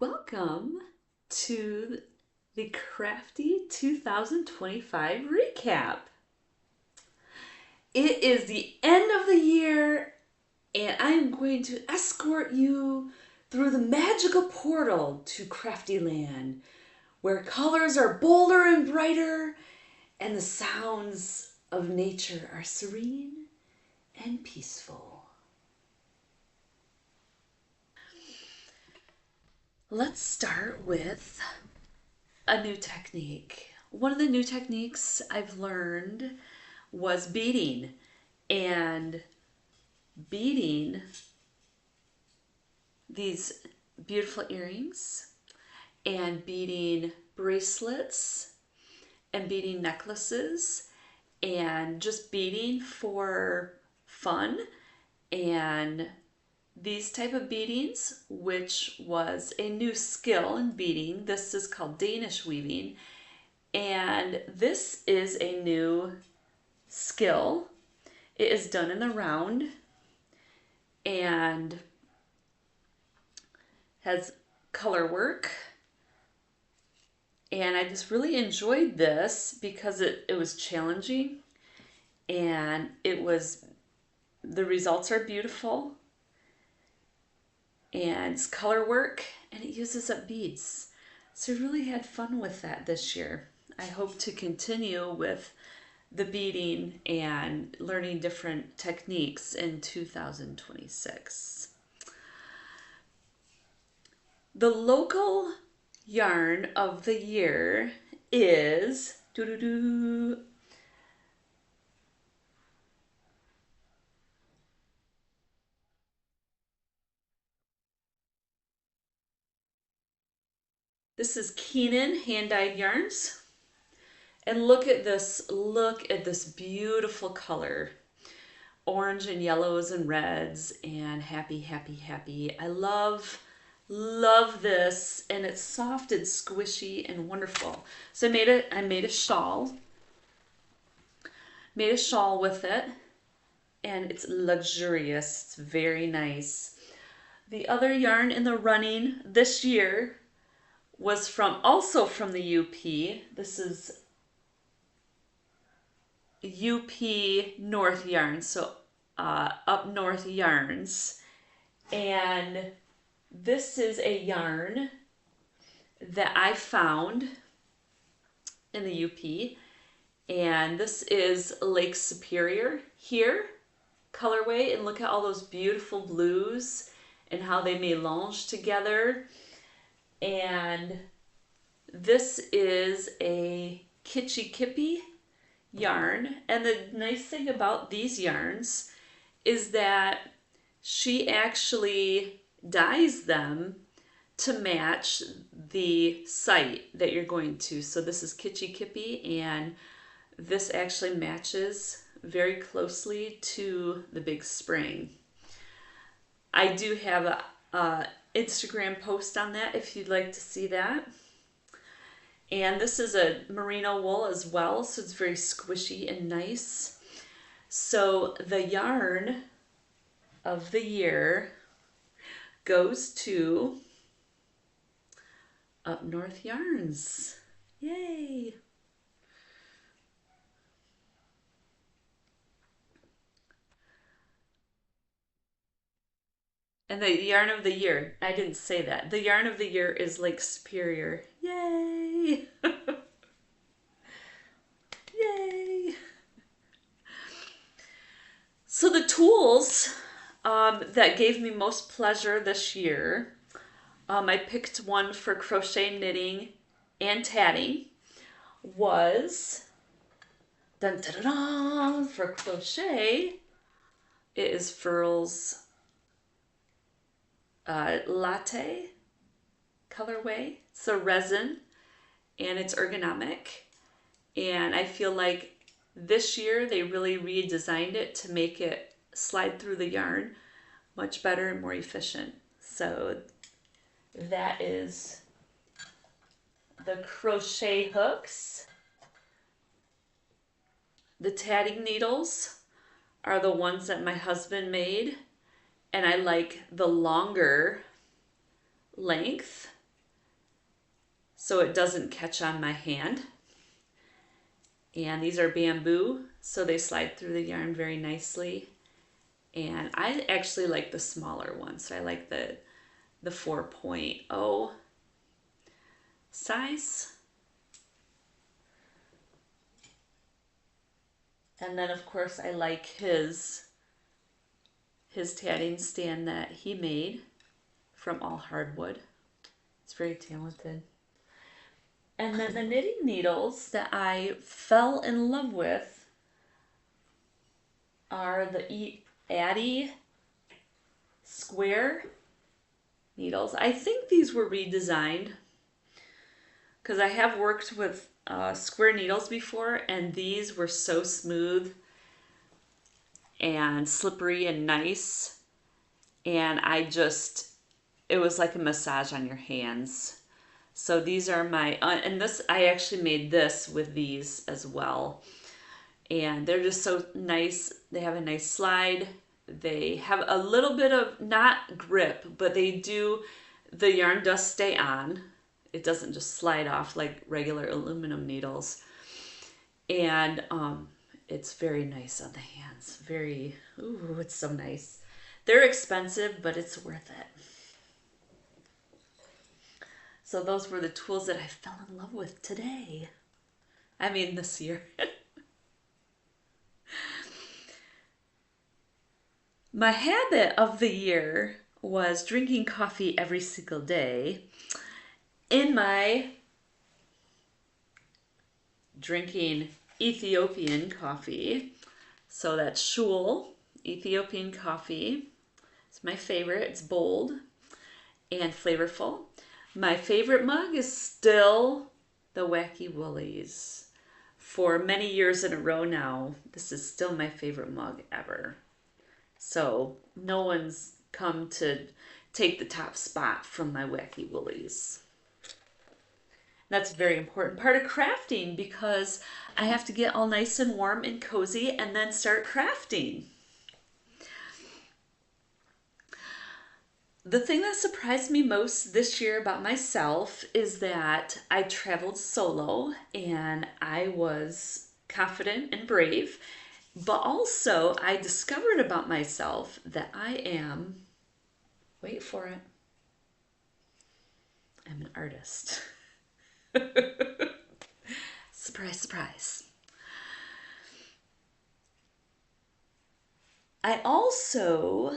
Welcome to the Crafty 2025 recap. It is the end of the year, and I am going to escort you through the magical portal to Crafty Land, where colors are bolder and brighter, and the sounds of nature are serene and peaceful. Let's start with a new technique. One of the new techniques I've learned was beading, and beading these beautiful earrings and beading bracelets and beading necklaces and just beading for fun. And these type of beadings, which was a new skill in beading, this is called Danish weaving, and this is a new skill. It is done in the round and has color work, and I just really enjoyed this because it was challenging, and the results are beautiful, and it's color work, and it uses up beads. So I really had fun with that this year. I hope to continue with the beading and learning different techniques in 2026. The local yarn of the year is this is Keenan hand-dyed yarns. And look at this beautiful color. Orange and yellows and reds and happy, happy, happy. I love this, and it's soft and squishy and wonderful. So I made a shawl. Made a shawl with it, and it's luxurious. It's very nice. The other yarn in the running this year was also from the UP. This is UP North Yarns, so up north yarns. And this is a yarn that I found in the UP, and this is Lake Superior here colorway, and look at all those beautiful blues and how they melange together. And this is a Kitschy Kippy yarn, and the nice thing about these yarns is that she actually dyes them to match the site that you're going to. So this is Kitschy Kippy, and this actually matches very closely to the big spring. I do have a Instagram post on that if you'd like to see that. And this is a merino wool as well, so it's very squishy and nice. So the yarn of the year goes to Up North Yarns. Yay! And the yarn of the year, I didn't say that. The yarn of the year is Lake Superior. Yay! Yay! So the tools that gave me most pleasure this year, I picked one for crochet, knitting, and tatting, was dun, dun, dun, dun, for crochet. It is Furl's Latte colorway. It's a resin, and it's ergonomic, and I feel like this year they really redesigned it to make it slide through the yarn much better and more efficient. So that is the crochet hooks. The tatting needles are the ones that my husband made, and I like the longer length. so it doesn't catch on my hand. And these are bamboo, so they slide through the yarn very nicely. And I actually like the smaller ones. So I like the 4.0 size. And then of course I like his tatting stand that he made from all hardwood. It's very talented. And then the knitting needles that I fell in love with are the Addy square needles. I think these were redesigned because I have worked with square needles before, and these were so smooth and slippery and nice, and it was like a massage on your hands. So these are my, and this, I actually made this with these as well. And they're just so nice. They have a nice slide. They have a little bit of, not grip, but the yarn does stay on. It doesn't just slide off like regular aluminum needles. And it's very nice on the hands. Ooh, it's so nice. They're expensive, but it's worth it. So those were the tools that I fell in love with today. I mean, this year. My habit of the year was drinking coffee every single day. In my drinking Ethiopian coffee. So that's Shul Ethiopian coffee. It's my favorite. It's bold and flavorful. My favorite mug is still the Wacky Woolies. For many years in a row now, this is still my favorite mug ever. So no one's come to take the top spot from my Wacky Woolies. That's a very important part of crafting because I have to get all nice and warm and cozy and then start crafting. The thing that surprised me most this year about myself is that I traveled solo and I was confident and brave, but also I discovered about myself that I am, wait for it, I'm an artist. Surprise, surprise. I also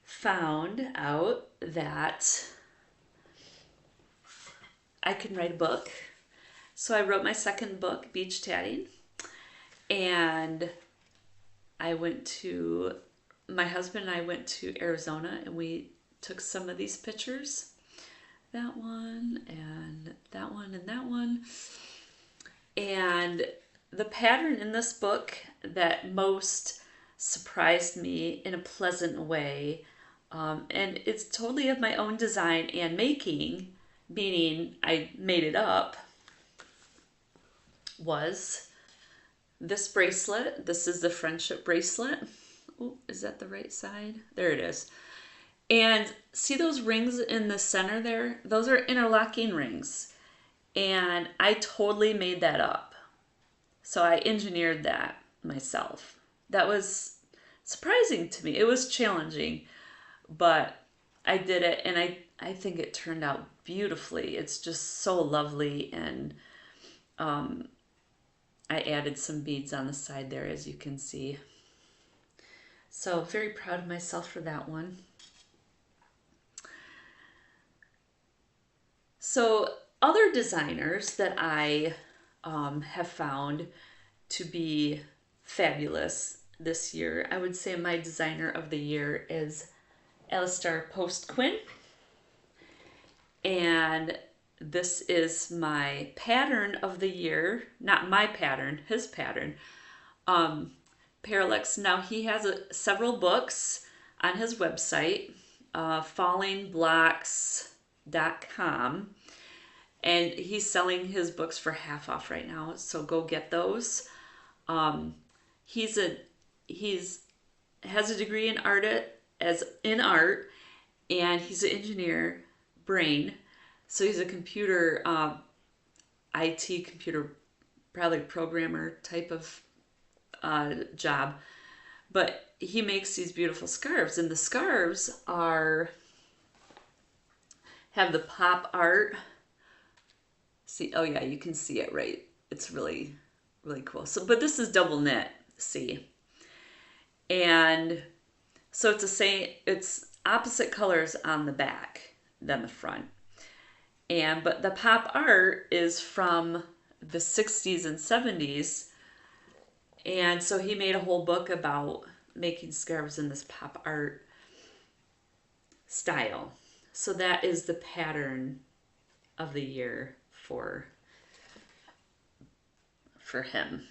found out that I can write a book. So I wrote my second book, Beach Tatting, and my husband and I went to Arizona and we took some of these pictures. That one and that one and that one. And the pattern in this book that most surprised me in a pleasant way, and it's totally of my own design and making, meaning I made it up, was this bracelet. This is the friendship bracelet. Oh, is that the right side? There it is. And see those rings in the center there? Those are interlocking rings. And I totally made that up. So I engineered that myself. That was surprising to me. It was challenging, but I did it, and I think it turned out beautifully. It's just so lovely, and I added some beads on the side there, as you can see. So very proud of myself for that one. So other designers that I have found to be fabulous this year, I would say my designer of the year is Alistair Post-Quinn. And this is my pattern of the year, not my pattern, his pattern. Parallax. Now he has several books on his website, fallingblocks.com. And he's selling his books for half off right now, so go get those. He has a degree in art, and he's an engineer brain. So he's a computer, IT computer, probably programmer type of job. But he makes these beautiful scarves, and the scarves have the pop art. See, oh yeah, you can see it right. It's really, really cool. So, but this is double knit, see, and so it's opposite colors on the back than the front. But the pop art is from the 60s and 70s. And so he made a whole book about making scarves in this pop art style. So that is the pattern of the year for him.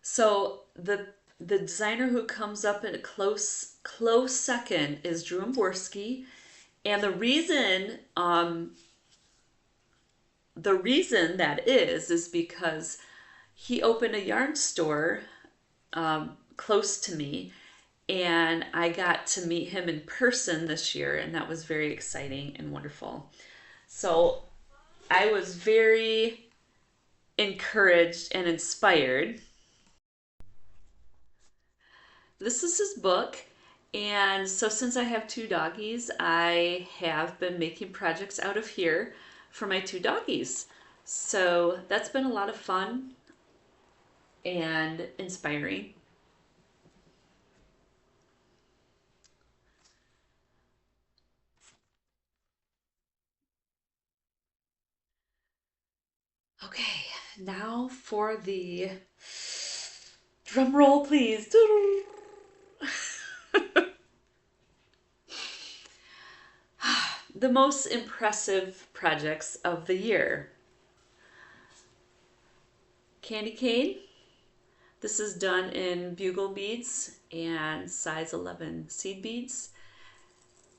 So the designer who comes up in a close second is Drew Borski, and the reason that is because he opened a yarn store close to me, and I got to meet him in person this year, and that was very exciting and wonderful. So I was very encouraged and inspired. This is his book, and so since I have two doggies, I have been making projects out of here for my two doggies. So that's been a lot of fun and inspiring. Okay, now for the drum roll, please. The most impressive projects of the year. Candy cane. This is done in bugle beads and size 11 seed beads.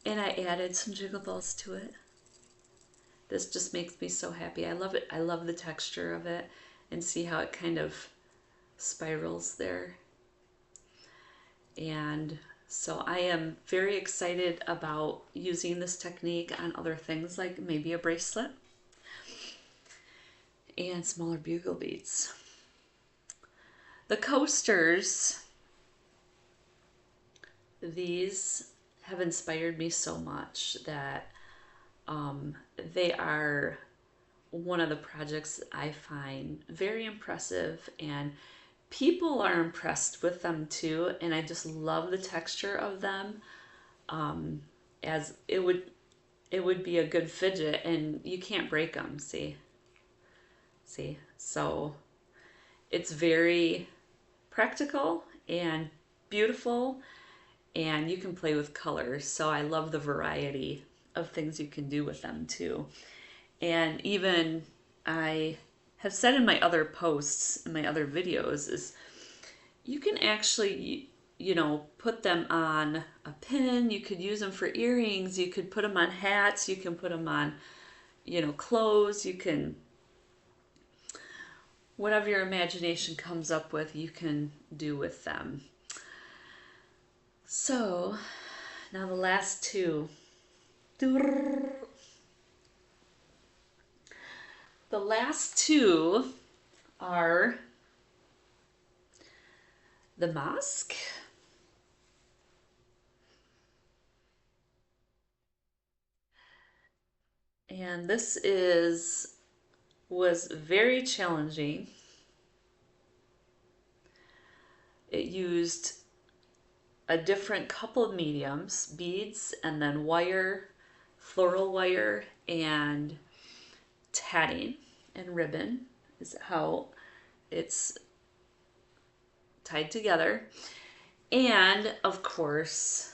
And I added some jiggle balls to it. This just makes me so happy. I love it. I love the texture of it, and see how it kind of spirals there. And so I am very excited about using this technique on other things, like maybe a bracelet and smaller bugle beads. The coasters, these have inspired me so much that they are one of the projects I find very impressive, and people are impressed with them too, and I just love the texture of them. As it would be a good fidget, and you can't break them. See, so it's very practical and beautiful, and you can play with colors. So I love the variety of things you can do with them too. And even I have said in my other posts, in my other videos, is you can actually, put them on a pin. You could use them for earrings. You could put them on hats. You can put them on, clothes. You can, whatever your imagination comes up with, you can do with them. So now the last two. The last two are the mosque and this was very challenging. It used a different couple of mediums, beads, and then wire, floral wire, and tatting and ribbon is how it's tied together. And of course,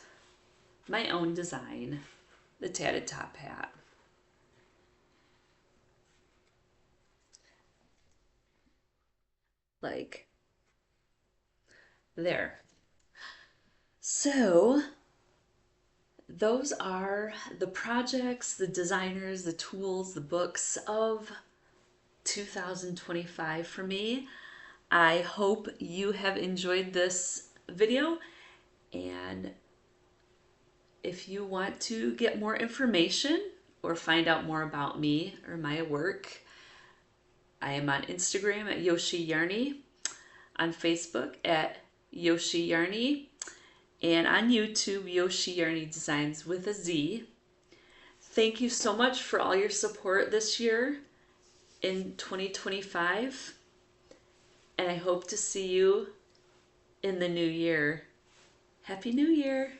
my own design, the tatted top hat. Like there. So those are the projects, the designers, the tools, the books of 2025 for me. I hope you have enjoyed this video, and if you want to get more information or find out more about me or my work, I am on Instagram at yoshieyarnie, on Facebook at yoshieyarnie, and on YouTube, yoshieyarniedesignz with a Z. Thank you so much for all your support this year in 2025, and I hope to see you in the new year. Happy New Year!